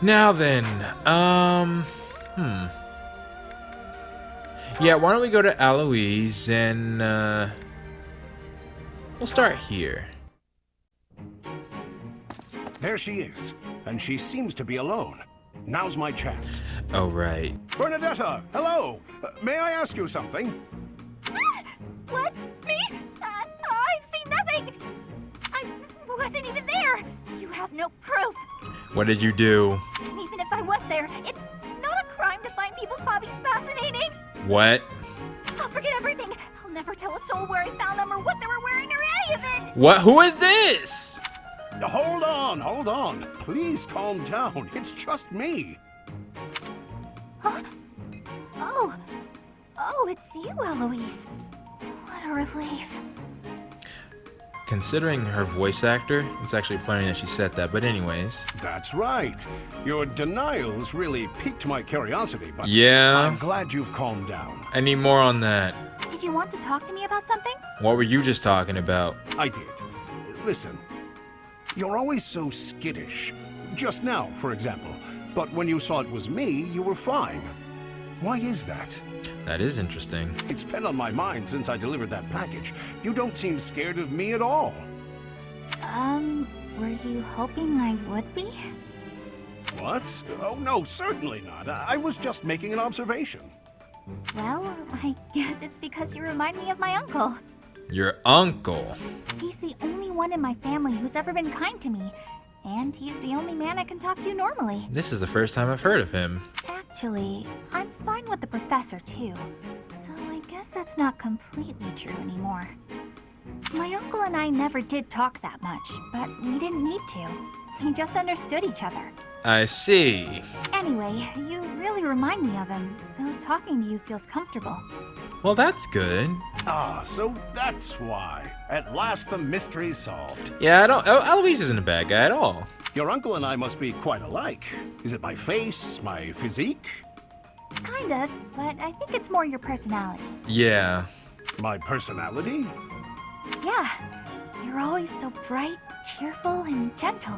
Now then, yeah, why don't we go to Eloise and, we'll start here. There she is, and she seems to be alone. Now's my chance. Oh, right. Bernadetta, hello! May I ask you something? What? Me? I've seen nothing! I wasn't even there! You have no proof! What did you do? And even if I was there, it's not a crime to find people's hobbies fascinating! What? I'll forget everything! I'll never tell a soul where I found them or what they were wearing or any of it! What? Who is this? Hold on. Please calm down. It's just me. Huh? Oh, it's you, Eloise. What a relief. Considering her voice actor, it's actually funny that she said that, but anyways. That's right. Your denials really piqued my curiosity, but Yeah. I'm glad you've calmed down. I need more on that. Did you want to talk to me about something? What were you just talking about? I did. Listen, you're always so skittish. Just now, for example. But when you saw it was me, you were fine. Why is that? That is interesting. It's been on my mind since I delivered that package. You don't seem scared of me at all. Were you hoping I would be? What? Oh, no, certainly not. I was just making an observation. Well, I guess it's because you remind me of my uncle. Your uncle. He's the only one in my family who's ever been kind to me. And he's the only man I can talk to normally. This is the first time I've heard of him. Actually, I'm fine with the professor too. So I guess that's not completely true anymore. My uncle and I never did talk that much, but we didn't need to. We just understood each other. I see. Anyway, you really remind me of him, so talking to you feels comfortable. Well, that's good. Ah, so that's why. At last the mystery's solved. Yeah, Eloise isn't a bad guy at all. Your uncle and I must be quite alike. Is it my face, my physique? Kind of, but I think it's more your personality. Yeah. My personality? Yeah, you're always so bright, cheerful, and gentle.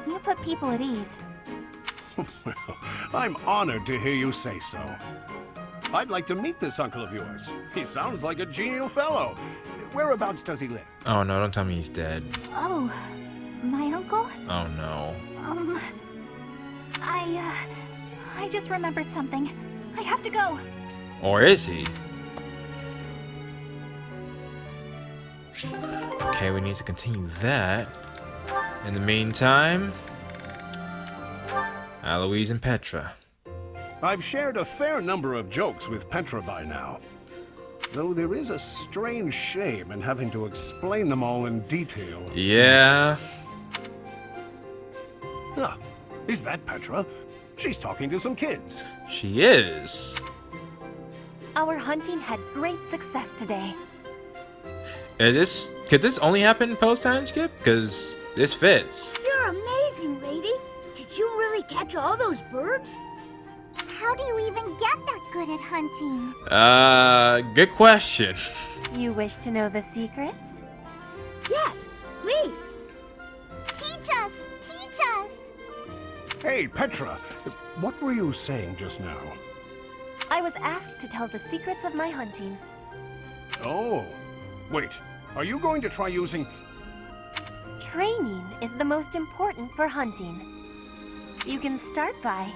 You put people at ease. Well, I'm honored to hear you say so. I'd like to meet this uncle of yours. He sounds like a genial fellow. Whereabouts does he live? Oh no, don't tell me he's dead. Oh, my uncle? Oh no. I just remembered something. I have to go. Or is he? Okay, we need to continue that. In the meantime, Eloise and Petra. I've shared a fair number of jokes with Petra by now. Though there is a strange shame in having to explain them all in detail. Yeah. Ah, is that Petra? She's talking to some kids. She is. Our hunting had great success today. Could this only happen post time skip? Because this fits. You're amazing, lady. Did you really catch all those birds? How do you even get that good at hunting? Good question. You wish to know the secrets? Yes, please. Teach us! Teach us! Hey, Petra, what were you saying just now? I was asked to tell the secrets of my hunting. Oh, wait. Are you going to try using... Training is the most important for hunting. You can start by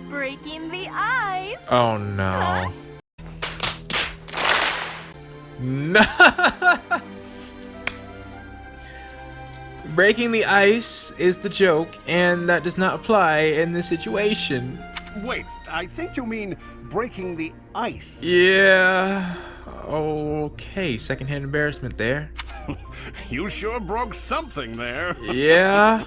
breaking the ice. Oh no. No. Breaking the ice is the joke, and that does not apply in this situation. Wait, I think you mean breaking the ice. Yeah. Okay, secondhand embarrassment there. You sure broke something there. Yeah.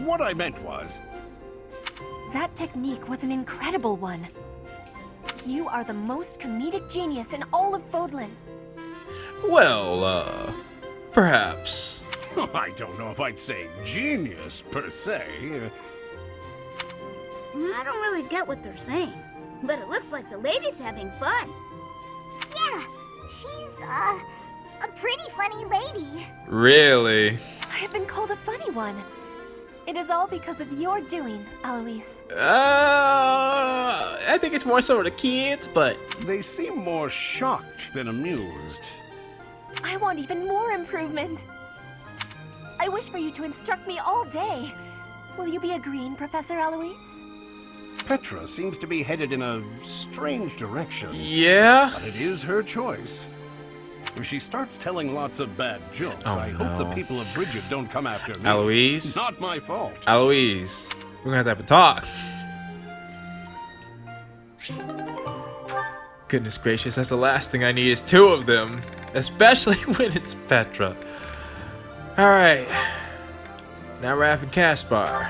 What I meant was... That technique was an incredible one. You are the most comedic genius in all of Fodlan. Well, perhaps. I don't know if I'd say genius, per se. I don't really get what they're saying. But it looks like the lady's having fun. Yeah, she's, a pretty funny lady. Really? I have been called a funny one. It is all because of your doing, Eloise. I think it's more so the kids, but They seem more shocked than amused. I want even more improvement. I wish for you to instruct me all day. Will you be agreeing, Professor Eloise? Petra seems to be headed in a strange direction. yeah. But it is her choice. If she starts telling lots of bad jokes, Oh, I hope the no. people of Bridget don't come after me. Eloise? Not my fault. Eloise, we're gonna have to talk. Goodness gracious, that's the last thing I need is two of them. Especially when it's Petra. Alright. Now Raph and Caspar.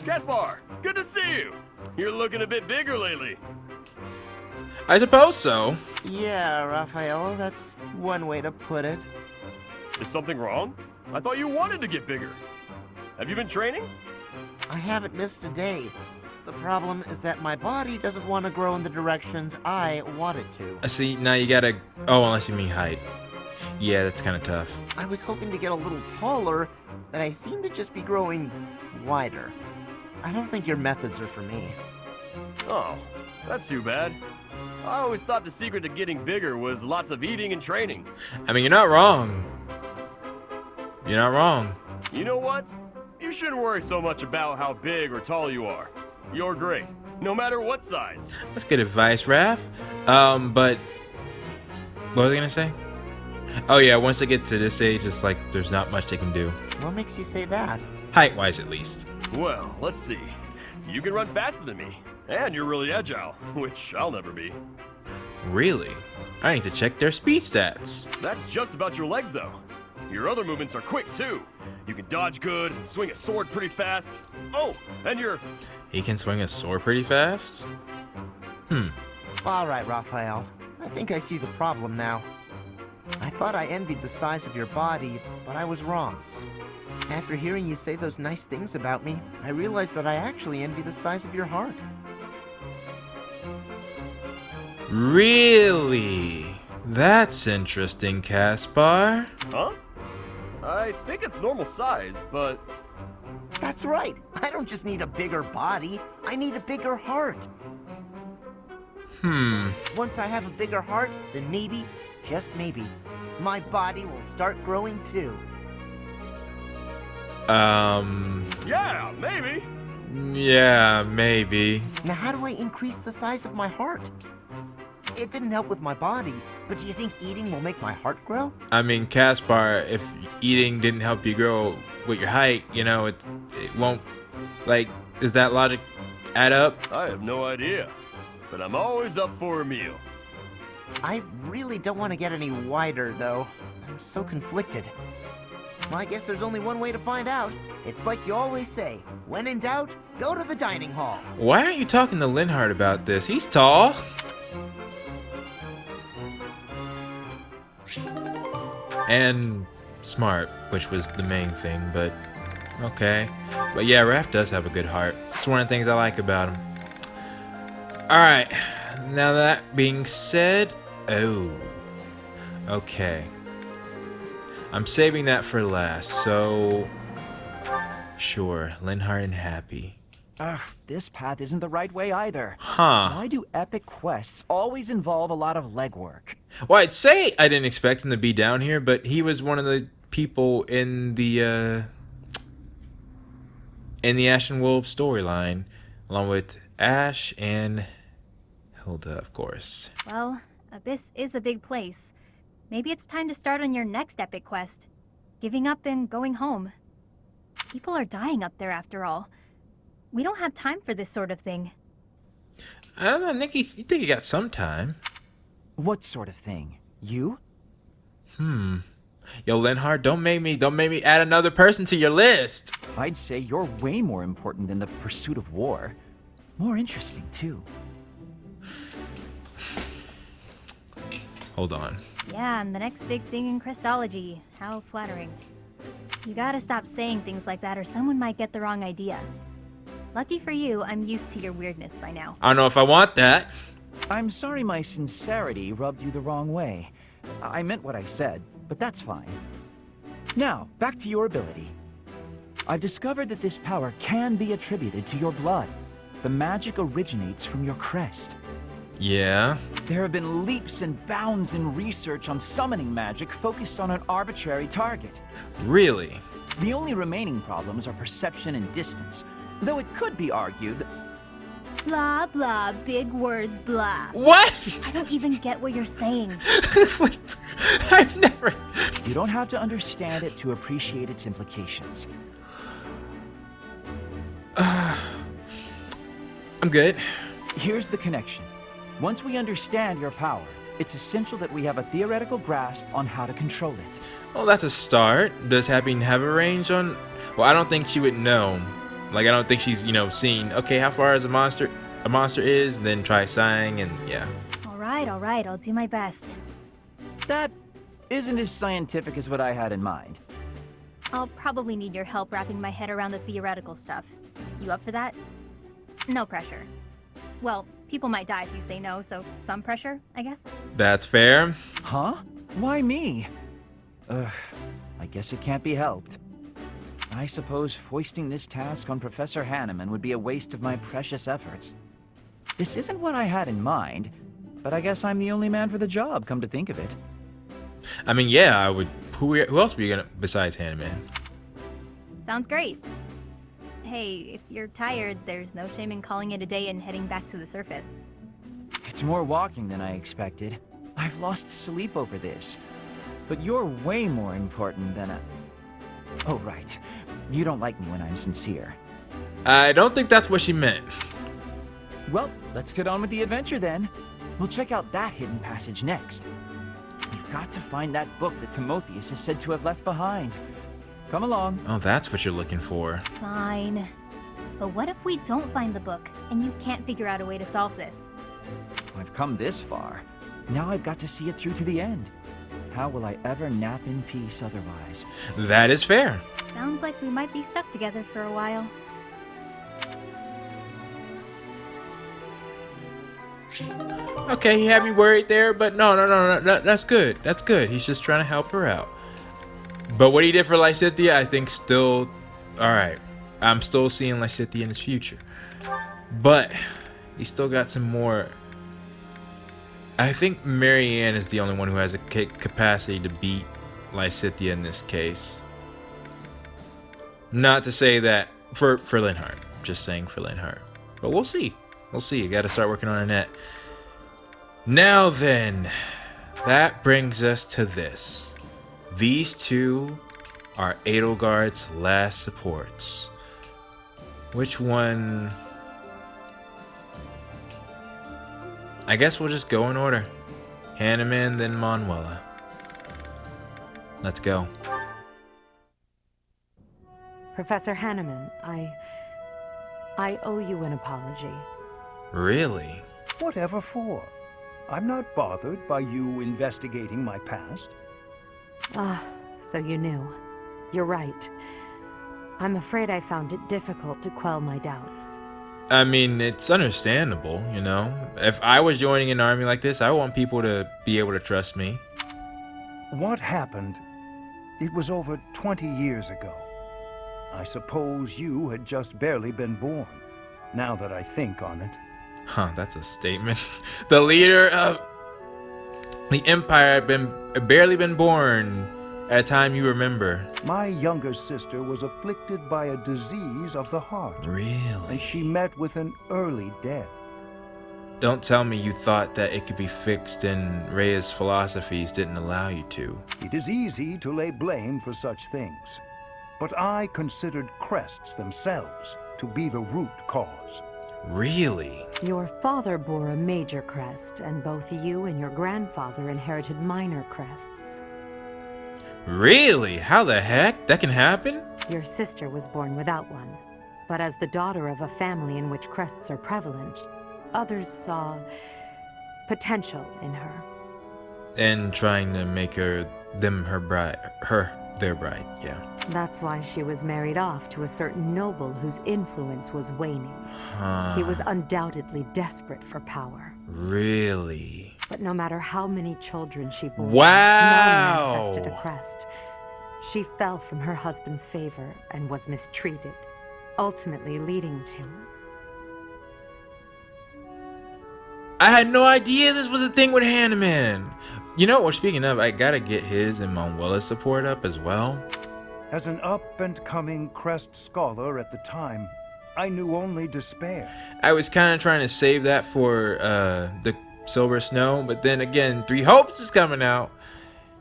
Caspar, good to see you. You're looking a bit bigger lately. I suppose so. Yeah, Raphael, that's one way to put it. Is something wrong? I thought you wanted to get bigger. Have you been training? I haven't missed a day. The problem is that my body doesn't want to grow in the directions I want it to. I see, now you gotta... Oh, unless you mean height. Yeah, that's kind of tough. I was hoping to get a little taller, but I seem to just be growing wider. I don't think your methods are for me. Oh, that's too bad. I always thought the secret to getting bigger was lots of eating and training. I mean, you're not wrong. You're not wrong. You know what? You shouldn't worry so much about how big or tall you are. You're great, no matter what size. That's good advice, Raph. But... What was I gonna say? Oh yeah, once they get to this age, it's like there's not much they can do. What makes you say that? Height-wise, at least. Well, let's see. You can run faster than me, and you're really agile, which I'll never be. Really? I need to check their speed stats. That's just about your legs, though. Your other movements are quick, too. You can dodge good and swing a sword pretty fast. Oh, and you're... He can swing a sword pretty fast? All right, Raphael. I think I see the problem now. I thought I envied the size of your body, but I was wrong. After hearing you say those nice things about me, I realized that I actually envy the size of your heart. Really? That's interesting, Caspar. Huh? I think it's normal size, but... That's right. I don't just need a bigger body. I need a bigger heart. Once I have a bigger heart, then maybe, just maybe, my body will start growing too. Yeah, maybe. Yeah, maybe. Now, how do I increase the size of my heart? It didn't help with my body, but do you think eating will make my heart grow? I mean, Caspar, if eating didn't help you grow with your height, you know, it won't... Like, does that logic add up? I have no idea, but I'm always up for a meal. I really don't want to get any wider, though. I'm so conflicted. Well, I guess there's only one way to find out. It's like you always say, when in doubt, go to the dining hall. Why aren't you talking to Linhardt about this? He's tall. And smart, which was the main thing, but okay. But yeah, Raph does have a good heart. It's one of the things I like about him. Alright, now that being said, oh, okay. I'm saving that for last, so sure, Linhardt and Happy. Ugh, this path isn't the right way either. Huh. Why do epic quests always involve a lot of legwork? Well, I'd say I didn't expect him to be down here, but he was one of the people in the Ashen Wolf storyline, along with Ash and Hilda, of course. Well, Abyss is a big place. Maybe it's time to start on your next epic quest. Giving up and going home. People are dying up there after all. We don't have time for this sort of thing. I don't know, Nick, you think he got some time. What sort of thing? You? Yo, Linhardt, don't make me add another person to your list. I'd say you're way more important than the pursuit of war. More interesting, too. Hold on. Yeah, and the next big thing in Christology. How flattering. You gotta stop saying things like that or someone might get the wrong idea. Lucky for you, I'm used to your weirdness by now. I don't know if I want that. I'm sorry my sincerity rubbed you the wrong way. I meant what I said, but that's fine. Now, back to your ability. I've discovered that this power can be attributed to your blood. The magic originates from your crest. Yeah. There have been leaps and bounds in research on summoning magic focused on an arbitrary target. Really? The only remaining problems are perception and distance, though it could be argued that Blah, blah, big words, blah. What? I don't even get what you're saying. What? I've never... you don't have to understand it to appreciate its implications. I'm good. Here's the connection. Once we understand your power, it's essential that we have a theoretical grasp on how to control it. Well, that's a start. Does Happy have a range on... Well, I don't think she would know. Like, I don't think she's, seeing, okay, how far is a monster is, then try sighing, and yeah. All right, I'll do my best. That isn't as scientific as what I had in mind. I'll probably need your help wrapping my head around the theoretical stuff. You up for that? No pressure. Well, people might die if you say no, so some pressure, I guess. That's fair. Huh? Why me? I guess it can't be helped. I suppose foisting this task on Professor Hanneman would be a waste of my precious efforts. This isn't what I had in mind, but I guess I'm the only man for the job, come to think of it. I mean, yeah, I would... Who else were you gonna... Besides Hanneman? Sounds great. Hey, if you're tired, there's no shame in calling it a day and heading back to the surface. It's more walking than I expected. I've lost sleep over this. But you're way more important than a... Oh, right. You don't like me when I'm sincere. I don't think that's what she meant. Well, let's get on with the adventure then. We'll check out that hidden passage next. We've got to find that book that Timotheus is said to have left behind. Come along. Oh, that's what you're looking for. Fine. But what if we don't find the book, and you can't figure out a way to solve this? I've come this far. Now I've got to see it through to the end. How will I ever nap in peace otherwise? That is fair. Sounds like we might be stuck together for a while. Okay, he had me worried there, but no, that's good. That's good. He's just trying to help her out. But what he did for Lysithea, I think still... Alright, I'm still seeing Lysithea in his future. But, he still got some more... I think Marianne is the only one who has a capacity to beat Lysithea in this case. Not to say that for Linhardt. Just saying for Linhardt. But we'll see. We'll see. You gotta start working on Annette. Now then, that brings us to this. These two are EDELGARD'S last supports. Which one? I guess we'll just go in order. Hanneman, then Manuela. Let's go. Professor Hanneman, I owe you an apology. Really? Whatever for? I'm not bothered by you investigating my past. Ah, so you knew. You're right. I'm afraid I found it difficult to quell my doubts. I mean, it's understandable, you know? If I was joining an army like this, I want people to be able to trust me. What happened? It was over 20 years ago. I suppose you had just barely been born, now that I think on it. Huh, that's a statement. The leader of the Empire had barely been born at a time you remember. My younger sister was afflicted by a disease of the heart. Really? And she met with an early death. Don't tell me you thought that it could be fixed and Rhea's philosophies didn't allow you to. It is easy to lay blame for such things, but I considered crests themselves to be the root cause. Really? Your father bore a major crest, and both you and your grandfather inherited minor crests. Really? How the heck? That can happen? Your sister was born without one, but as the daughter of a family in which crests are prevalent, others saw potential in her. And trying to make her bride. Their bride, yeah. That's why she was married off to a certain noble whose influence was waning. He was undoubtedly desperate for power. Really? But no matter how many children she bore, Wow! none manifested a crest. She fell from her husband's favor and was mistreated, ultimately leading to... I had no idea this was a thing with Hanneman. You know, well, speaking of, I gotta get his and Manuela's support up as well. As an up-and-coming Crest scholar at the time, I knew only despair. I was kind of trying to save that for the Silver Snow, but then again, Three Hopes is coming out.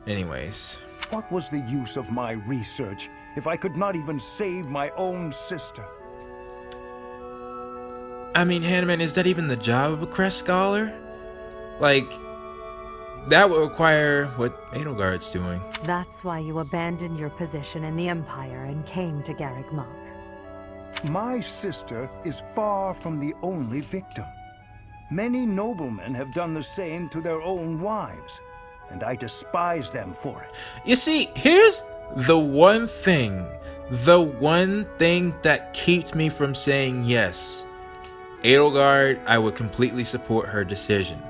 Anyways. What was the use of my research if I could not even save my own sister? I mean, Hanneman, is that even the job of a Crest scholar? Like, that would require what EDELGARD'S doing. That's why you abandoned your position in the Empire and came to Garrick Mach. My sister is far from the only victim. Many noblemen have done the same to their own wives, and I despise them for it. You see, here's the one thing that keeps me from saying yes. EDELGARD, I would completely support her decision.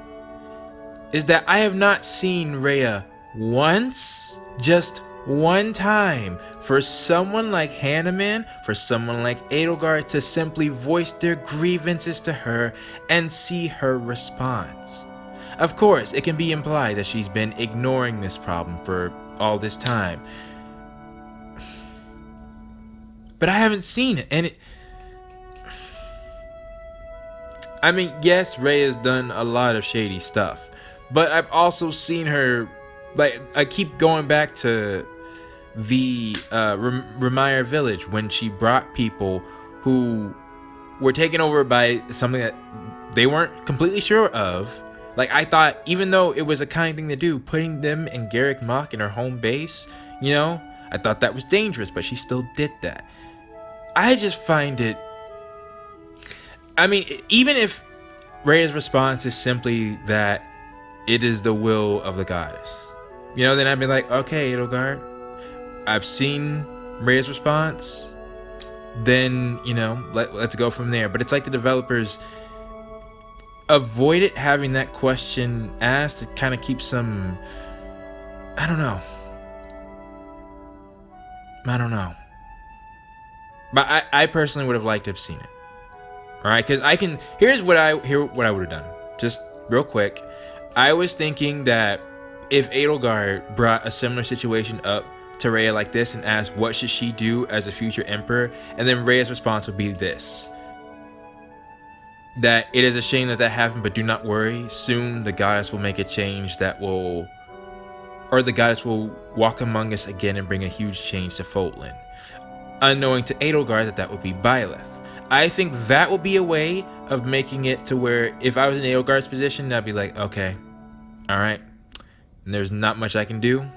Is that I have not seen Rhea once, just one time, for someone like Hanneman, for someone like EDELGARD to simply voice their grievances to her and see her response. Of course, it can be implied that she's been ignoring this problem for all this time. But I haven't seen it, and I mean, yes, Rhea's done a lot of shady stuff, but I've also seen her, like, I keep going back to the Remire village when she brought people who were taken over by something that they weren't completely sure of. Like, I thought, even though it was a kind thing to do, putting them in Garrick Mach in her home base, you know, I thought that was dangerous, but she still did that. I just find it, I mean, even if Rhea's response is simply that it is the will of the goddess, you know, then I'd be like, okay, EDELGARD, I've seen Rhea's response, then, you know, let's go from there. But it's like the developers avoided having that question asked to kind of keep some, I don't know. But I personally would have liked to have seen it. Alright, because here's what I would have done. Just real quick. I was thinking that if EDELGARD brought a similar situation up to Rhea like this and asked what should she do as a future emperor, and then Rhea's response would be this: that it is a shame that happened, but do not worry, soon the goddess will make a change that will, or the goddess will walk among us again and bring a huge change to Fotland. Unknowing to EDELGARD that would be Byleth. I think that will be a way of making it to where if I was in EDELGARD'S position, I'd be like, okay, alright, and there's not much I can do.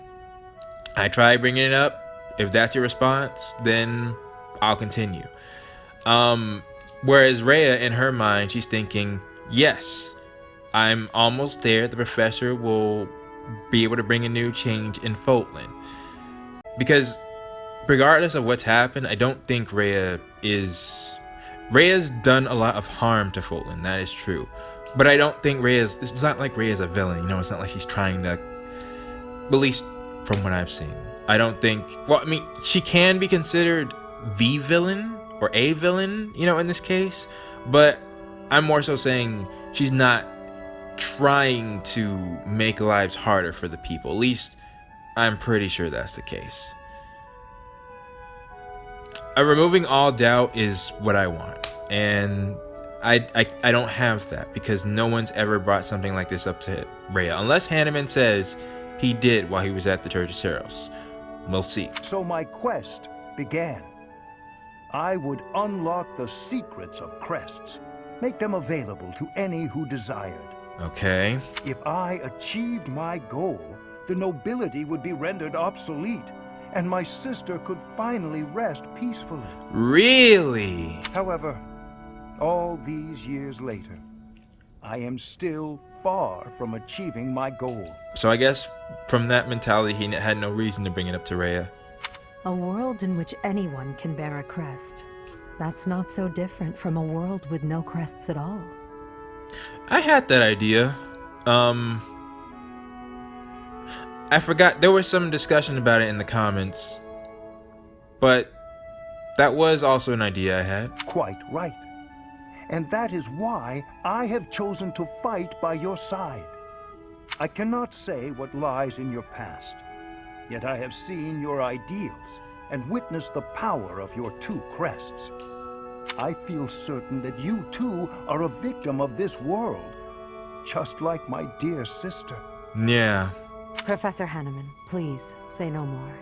I try bringing it up. If that's your response, then I'll continue. Whereas Rhea, in her mind, she's thinking, yes, I'm almost there. The professor will be able to bring a new change in Fotland. Because regardless of what's happened, I don't think Rhea's done a lot of harm to Fotland. That is true. But I don't think it's not like Rhea's a villain. You know, it's not like she's trying to, at least from what I've seen. I don't think, well, I mean, she can be considered the villain or a villain, you know, in this case. But I'm more so saying she's not trying to make lives harder for the people. At least I'm pretty sure that's the case. Removing all doubt is what I want, and I don't have that because no one's ever brought something like this up to Rhea, unless Hanneman says he did while he was at the Church of Seros. We'll see. So my quest began. I would unlock the secrets of crests, make them available to any who desired. Okay. If I achieved my goal, the nobility would be rendered obsolete, and my sister could finally rest peacefully. Really? However, all these years later, I am still far from achieving my goal. So I guess from that mentality, he had no reason to bring it up to Rhea. A world in which anyone can bear a crest. That's not so different from a world with no crests at all. I had that idea. I forgot, there was some discussion about it in the comments, but that was also an idea I had. Quite right. And that is why I have chosen to fight by your side. I cannot say what lies in your past, yet I have seen your ideals and witnessed the power of your two crests. I feel certain that you too are a victim of this world, just like my dear sister. Yeah. Professor Hanneman, please say no more.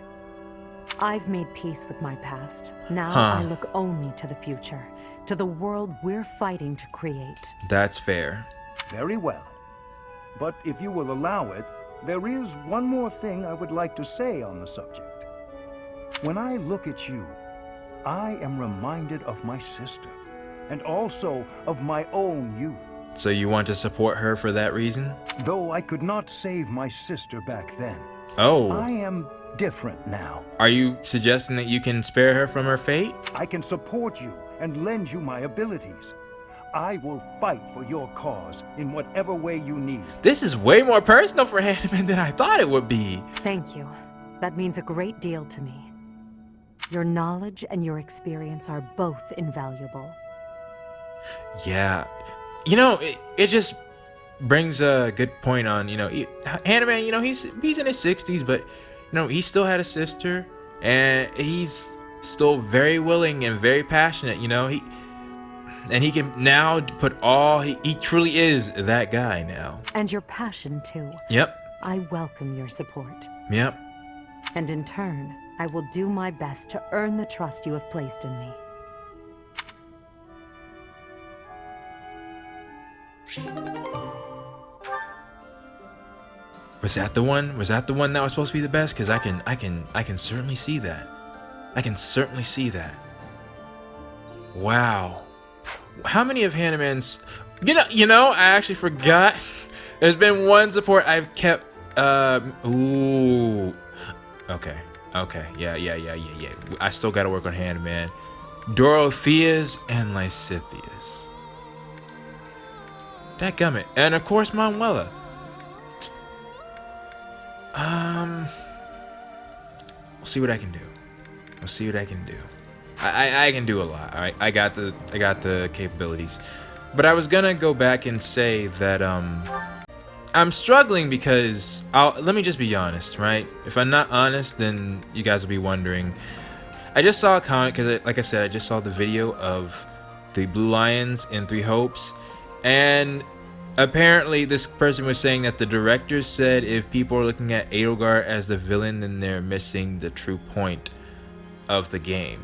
I've made peace with my past. Now I look only to the future, to the world we're fighting to create. That's fair. Very well. But if you will allow it, there is one more thing I would like to say on the subject. When I look at you, I am reminded of my sister, and also of my own youth. So you want to support her for that reason? Though I could not save my sister back then. Oh. I am different now. Are you suggesting that you can spare her from her fate? I can support you and lend you my abilities. I will fight for your cause in whatever way you need. This is way more personal for Hanneman than I thought it would be. Thank you. That means a great deal to me. Your knowledge and your experience are both invaluable. Yeah. You know, it just brings a good point on, Hanneman, he's in his 60s, but, he still had a sister, and he's still very willing and very passionate, and he can now put all, he truly is that guy now. And your passion, too. Yep. I welcome your support. Yep. And in turn, I will do my best to earn the trust you have placed in me. Was that the one? Was that the one that was supposed to be the best? Because I can certainly see that. I can certainly see that. Wow. How many of Hanneman's? I actually forgot. There's been one support I've kept. Ooh. Okay. Yeah. I still got to work on Hanneman. Dorothea's and Lysithius. Dadgummit. And of course Manuela. We'll see what I can do. I can do a lot. All right, I got the capabilities. But I was gonna go back and say that I'm struggling because let me just be honest, right? If I'm not honest, then you guys will be wondering. I just saw a comment because, like I said, I just saw the video of the Blue Lions and Three Hopes, and apparently this person was saying that the director said if people are looking at Edelgard as the villain, then they're missing the true point of the game.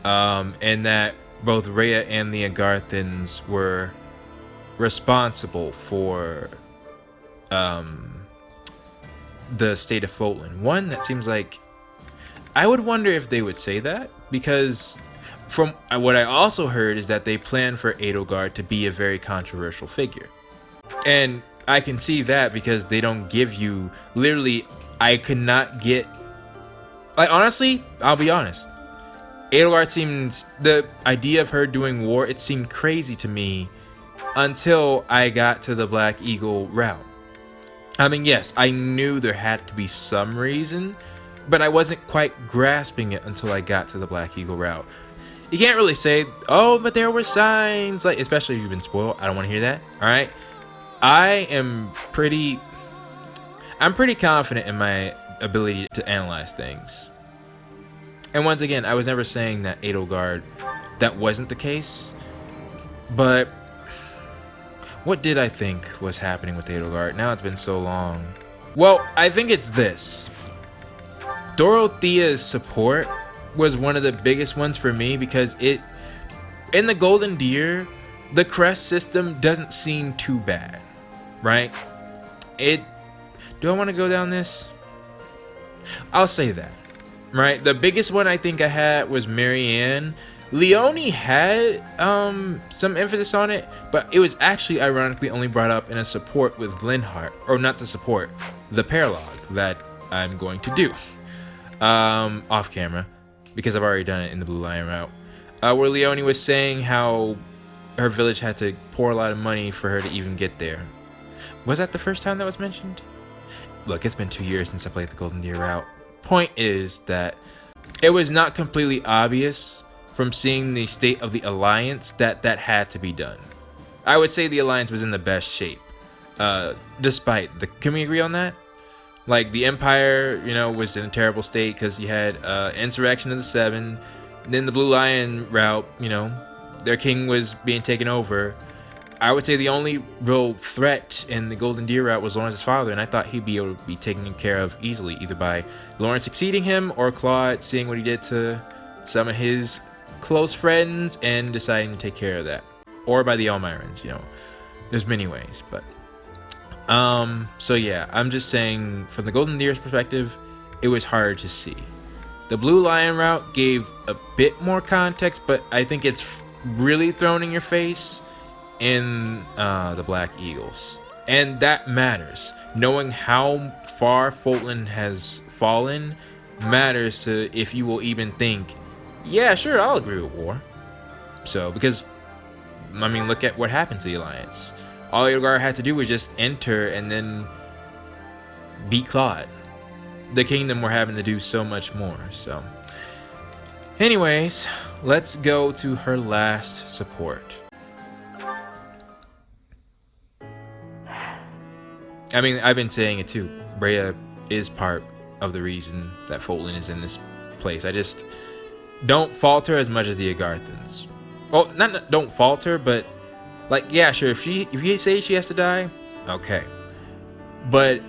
And that both Rhea and the Agarthans were responsible for the state of Fotland. One, that seems like I would wonder if they would say that, because from what I also heard is that they plan for Edelgard to be a very controversial figure. And I can see that because they don't give you, literally, I could not get, like, honestly, I'll be honest. Edelgard seems, the idea of her doing war, it seemed crazy to me until I got to the Black Eagle route. I mean, yes, I knew there had to be some reason, but I wasn't quite grasping it until I got to the Black Eagle route. You can't really say, oh, but there were signs, like, especially if you've been spoiled. I don't want to hear that. All right. I'm pretty confident in my ability to analyze things. And once again, I was never saying that Edelgard, that wasn't the case. But what did I think was happening with Edelgard? Now it's been so long. Well, I think it's this. Dorothea's support was one of the biggest ones for me because it, in the Golden Deer, the crest system doesn't seem too bad, right? Do I want to go down this? I'll say that, right? The biggest one I think I had was Marianne. Leonie had some emphasis on it, but it was actually ironically only brought up in a support with Linhardt, or not the support, the paralogue that I'm going to do. off camera, because I've already done it in the Blue Lion route, where Leone was saying how her village had to pour a lot of money for her to even get there. Was that the first time that was mentioned? Look, it's been 2 years since I played the Golden Deer route. Point is that it was not completely obvious from seeing the state of the Alliance that that had to be done. I would say the Alliance was in the best shape. Despite the, can we agree on that? Like, the Empire, you know, was in a terrible state because you had insurrection of the Seven. Then the Blue Lion route, you know, their king was being taken over. I would say the only real threat in the Golden Deer route was Lawrence's father, and I thought he'd be able to be taken care of easily, either by Lawrence succeeding him or Claude seeing what he did to some of his close friends and deciding to take care of that, or by the Elmirans. You know, there's many ways, but so yeah, I'm just saying from the Golden Deer's perspective, it was hard to see. The Blue Lion route gave a bit more context, but I think it's really thrown in your face in the Black Eagles, and that matters. Knowing how far Fulton has fallen matters to if you will even think, yeah, sure, I'll agree with war. So, because I mean, look at what happened to the Alliance. All Edelgard had to do was just enter and then beat Claude. The Kingdom were having to do so much more. So, anyways, let's go to her last support. I mean, I've been saying it too. Brea is part of the reason that Fulton is in this place. I just don't falter as much as the Agarthans. Oh, not don't falter, but like, yeah, sure. If you say she has to die, okay. But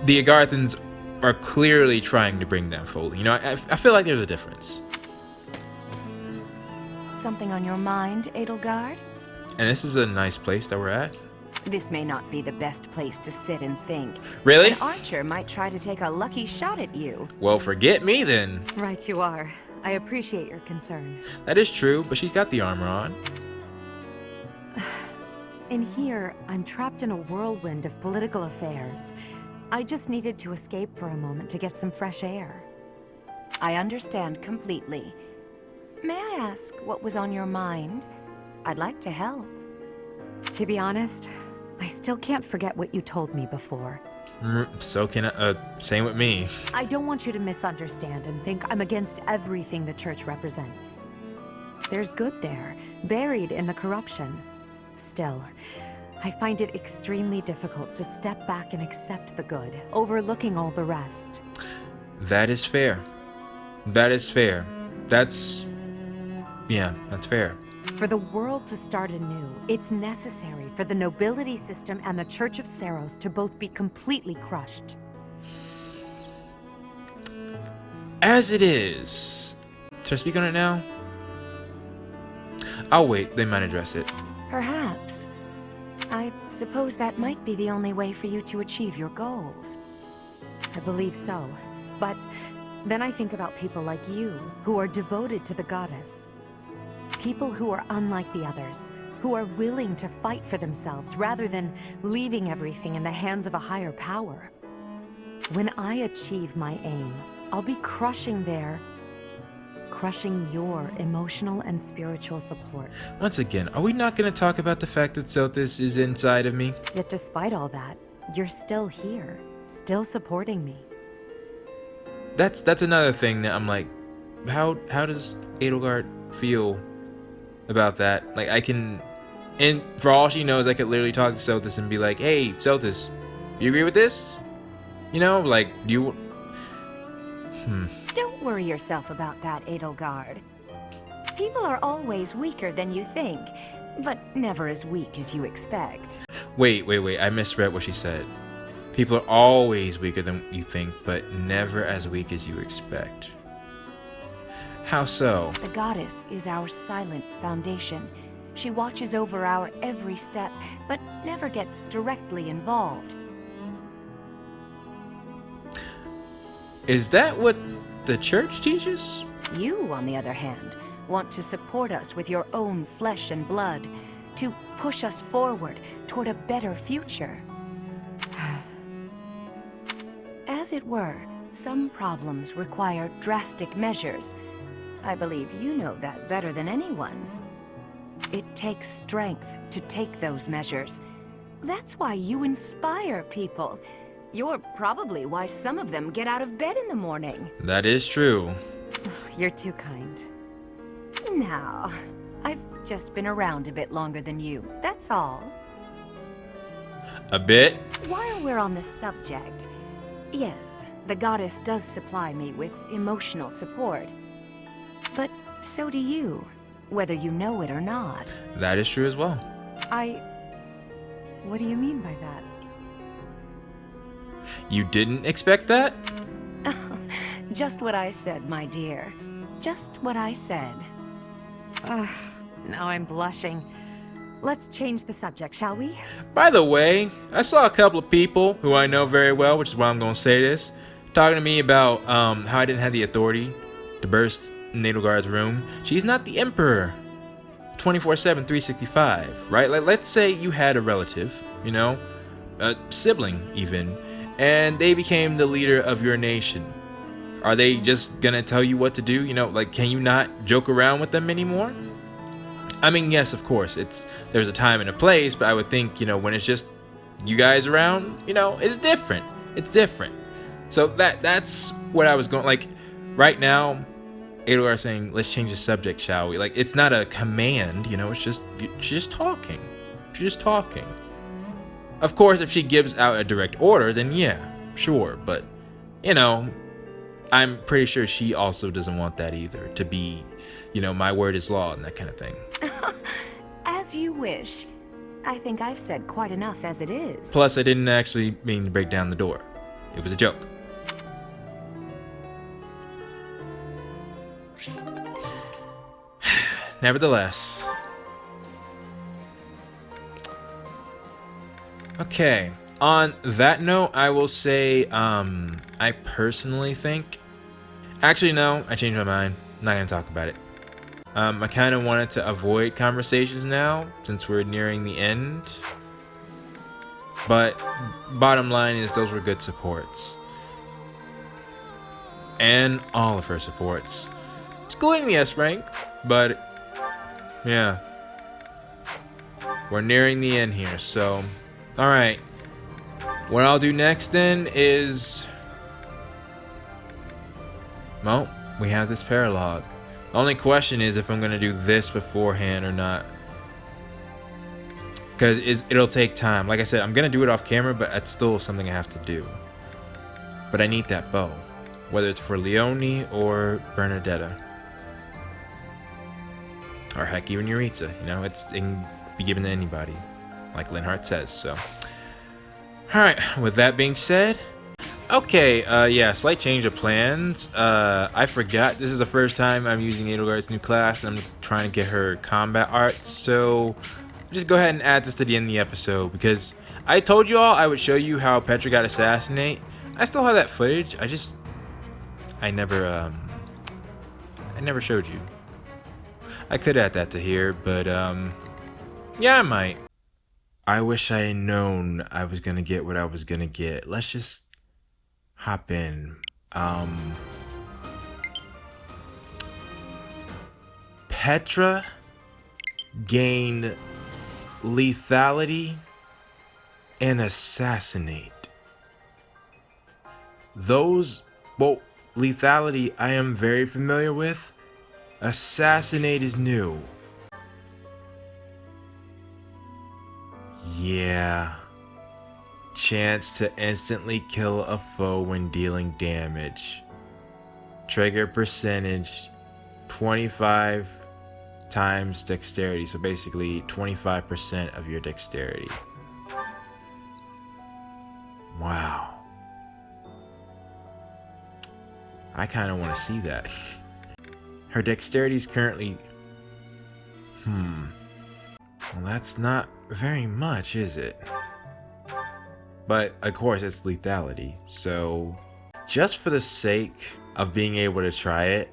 the Agarthans are clearly trying to bring down Fulton. You know, I feel like there's a difference. Something on your mind, Edelgard? And this is a nice place that we're at. This may not be the best place to sit and think. Really? An archer might try to take a lucky shot at you. Well, forget me then. Right you are. I appreciate your concern. That is true, but she's got the armor on. In here, I'm trapped in a whirlwind of political affairs. I just needed to escape for a moment to get some fresh air. I understand completely. May I ask what was on your mind? I'd like to help. To be honest, I still can't forget what you told me before. So can I, same with me. I don't want you to misunderstand and think I'm against everything the church represents. There's good there, buried in the corruption. Still, I find it extremely difficult to step back and accept the good, overlooking all the rest. That is fair. That is fair. That's fair. For the world to start anew, it's necessary for the nobility system and the Church of Saros to both be completely crushed. As it is. Should I speak on it now? I'll wait. They might address it. Perhaps. I suppose that might be the only way for you to achieve your goals. I believe so. But then I think about people like you, who are devoted to the goddess. People who are unlike the others, who are willing to fight for themselves rather than leaving everything in the hands of a higher power. When I achieve my aim, I'll be crushing your emotional and spiritual support. Once again, are we not going to talk about the fact that Sothis is inside of me? Yet despite all that, you're still here, still supporting me. That's another thing that I'm like, how does Edelgard feel about that? Like, I can, and for all she knows, I could literally talk to Sothis and be like, hey, Sothis, you agree with this? You know, like, do you... Don't worry yourself about that, Edelgard. People are always weaker than you think, but never as weak as you expect. Wait, I misread what she said. People are always weaker than you think, but never as weak as you expect. How so? The goddess is our silent foundation. She watches over our every step, but never gets directly involved. Is that what the church teaches? You, on the other hand, want to support us with your own flesh and blood, to push us forward toward a better future. As it were, some problems require drastic measures. I believe you know that better than anyone. It takes strength to take those measures. That's why you inspire people. You're probably why some of them get out of bed in the morning. That is true. You're too kind. Now, I've just been around a bit longer than you, that's all. A bit? While we're on the subject, yes, the goddess does supply me with emotional support. But so do you, whether you know it or not. That is true as well. What do you mean by that? You didn't expect that? Just what I said, my dear. Just what I said. Now I'm blushing. Let's change the subject, shall we? By the way, I saw a couple of people who I know very well, which is why I'm going to say this, talking to me about how I didn't have the authority to burst in EDELGARD'S room. She's not the Emperor. 24/7, 365, right? Like, let's say you had a relative, you know, a sibling even, and they became the leader of your nation. Are they just gonna tell you what to do? You know, like, can you not joke around with them anymore? I mean, yes, of course, there's a time and a place, but I would think, you know, when it's just you guys around, you know, it's different. It's different. So that's what I was going, like, right now, Edelgard saying, let's change the subject, shall we? Like, it's not a command, you know, she's just talking. She's just talking. Of course, if she gives out a direct order, then yeah, sure. But, you know, I'm pretty sure she also doesn't want that either, to be, you know, my word is law and that kind of thing. As you wish. I think I've said quite enough as it is. Plus, I didn't actually mean to break down the door. It was a joke. Nevertheless. Okay. On that note, I will say, I personally think... Actually, no. I changed my mind. I'm not going to talk about it. I kind of wanted to avoid conversations now, since we're nearing the end. But, bottom line is, those were good supports. And all of her supports. Excluding the S rank, but... yeah. We're nearing the end here, so... Alright. What I'll do next then is... well, we have this paralogue. The only question is if I'm going to do this beforehand or not. Because it'll take time. Like I said, I'm going to do it off camera, but it's still something I have to do. But I need that bow. Whether it's for Leone or Bernadetta. Or heck, even Yuritsa. You know, it can be given to anybody. Like Linhardt says, so. Alright, with that being said. Okay, yeah, slight change of plans. I forgot this is the first time I'm using Edelgard's new class, and I'm trying to get her combat art, so just go ahead and add this to the end of the episode, because I told you all I would show you how Petra got assassinated. I still have that footage, I never showed you. I could add that to here, but, yeah, I might. I wish I had known I was gonna get what I was gonna get. Let's just hop in. Petra gained lethality and assassinate. Those, well, lethality I am very familiar with. Assassinate is new. Yeah. Chance to instantly kill a foe when dealing damage. Trigger percentage 25 times dexterity. So basically 25% of your dexterity. Wow. I kind of want to see that. Her dexterity is currently... Well, that's not very much, is it? But, of course, it's lethality. So, just for the sake of being able to try it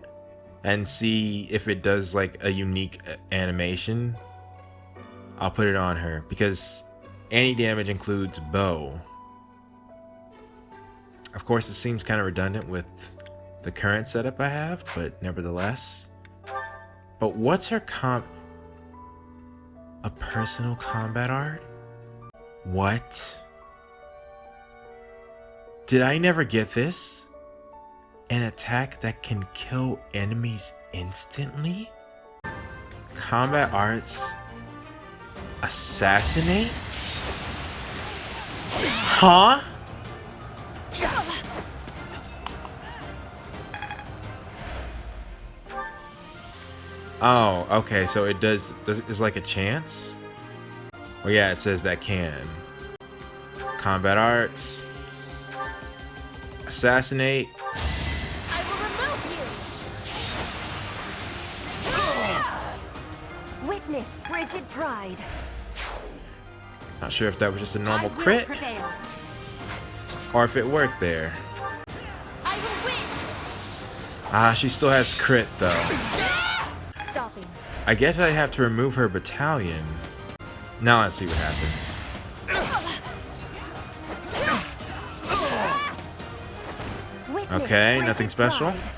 and see if it does, like, a unique animation, I'll put it on her. Because any damage includes bow. Of course, it seems kind of redundant with the current setup I have, but nevertheless. But what's her a personal combat art? What? Did I never get this? An attack that can kill enemies instantly? Combat arts? Assassinate? Huh? Oh, okay, so it does it's like a chance? Well, yeah, it says that can. Combat arts. Assassinate. I will remove you. Witness frigid pride. Not sure if that was just a normal I will crit prevail. or if it worked there. I will win. Ah, she still has crit though. Stopping. I guess I have to remove her battalion. Now let's see what happens. Witness Okay, frigid nothing special. pride.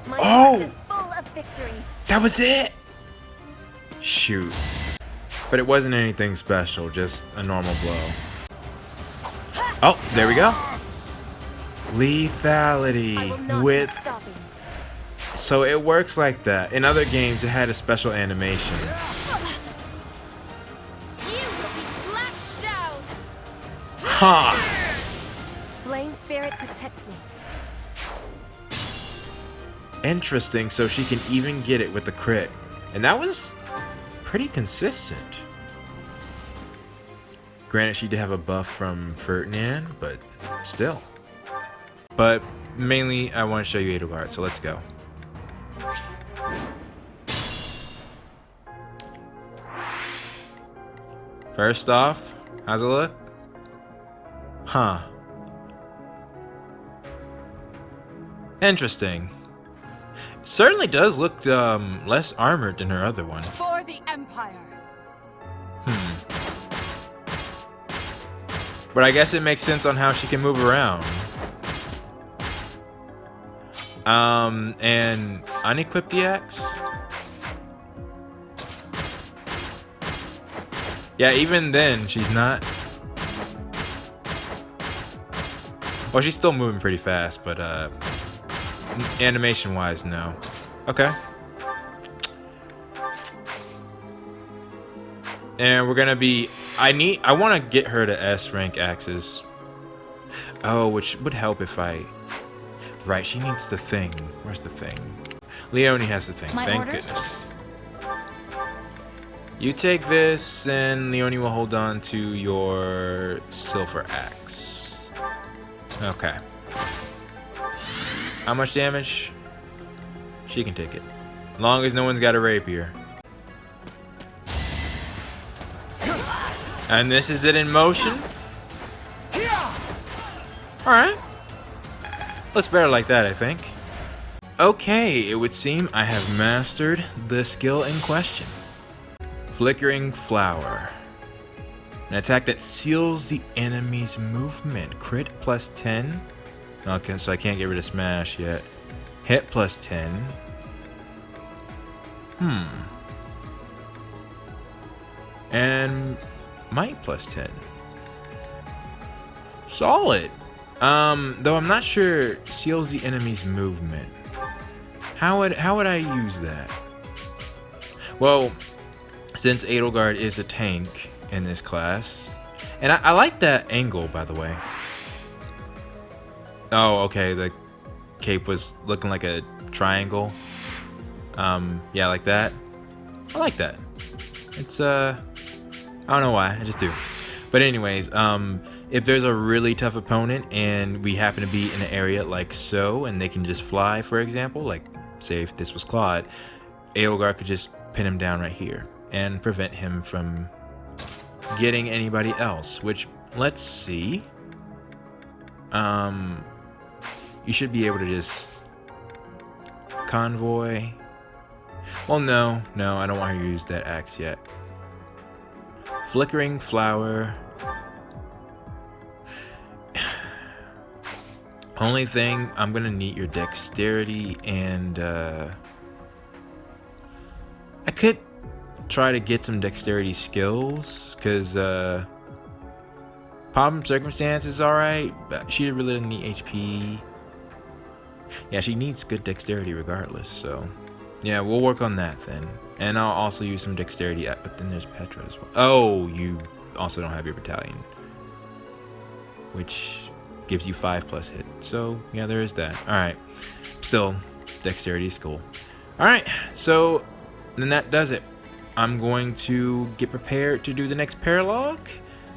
My Oh! heart is full of victory. That was it! Shoot. But it wasn't anything special, just a normal blow. Oh, there we go. Lethality I will not with... be stopping. So it works like that. In other games, it had a special animation. You will be slapped down. Ha! Flame spirit protect me. Interesting, so she can even get it with the crit. And that was pretty consistent. Granted, she did have a buff from Ferdinand, but still. But mainly, I want to show you Edelgard, so let's go. First off, how's it look? Huh. Interesting. Certainly does look less armored than her other one. For the Empire. But I guess it makes sense on how she can move around. And unequip the axe. Yeah, even then, she's not. Well, she's still moving pretty fast, but animation-wise, no. Okay. And we're gonna be. I want to get her to S rank axes. Oh, which would help if I. Right, she needs the thing. Where's the thing? Leonie has the thing. Thank goodness. You take this, and Leonie will hold on to your silver axe. Okay. How much damage? She can take it. Long as no one's got a rapier. And this is it in motion. Alright. Looks better like that, I think. Okay, it would seem I have mastered the skill in question. Flickering Flower. An attack that seals the enemy's movement. Crit plus 10. Okay, so I can't get rid of Smash yet. Hit plus 10. And Might plus 10. Solid. Though I'm not sure seals the enemy's movement. How would I use that? Well, since Edelgard is a tank in this class, and I like that angle, by the way. Oh, okay, the cape was looking like a triangle. Yeah, like that. I like that. It's I don't know why, I just do. But anyways, if there's a really tough opponent and we happen to be in an area like so, and they can just fly, for example, like say if this was Claude, Edelgard could just pin him down right here and prevent him from getting anybody else, which, let's see. You should be able to just convoy. Well, no, I don't want her to use that axe yet. Flickering Flower. Only thing, I'm gonna need your dexterity, and I could try to get some dexterity skills, because Problem Circumstance is alright, but she really doesn't need HP. Yeah, she needs good dexterity regardless, so yeah, we'll work on that then. And I'll also use some dexterity, but then there's Petra as well. Oh, you also don't have your battalion, which gives you 5+ hit. So yeah, there is that. Alright, still, dexterity is cool. Alright, so then that does it. I'm going to get prepared to do the next paralog.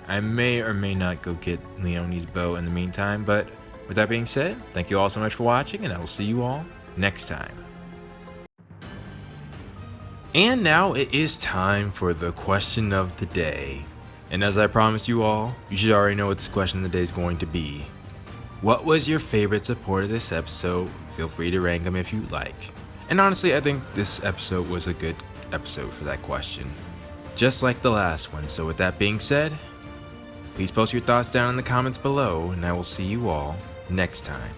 I may or may not go get Leonie's bow in the meantime, but with that being said, thank you all so much for watching, and I will see you all next time. And now it is time for the question of the day. And as I promised you all, you should already know what this question of the day is going to be. What was your favorite support of this episode? Feel free to rank them if you'd like. And honestly, I think this episode was a good episode for that question, just like the last one. So with that being said, please post your thoughts down in the comments below, and I will see you all next time.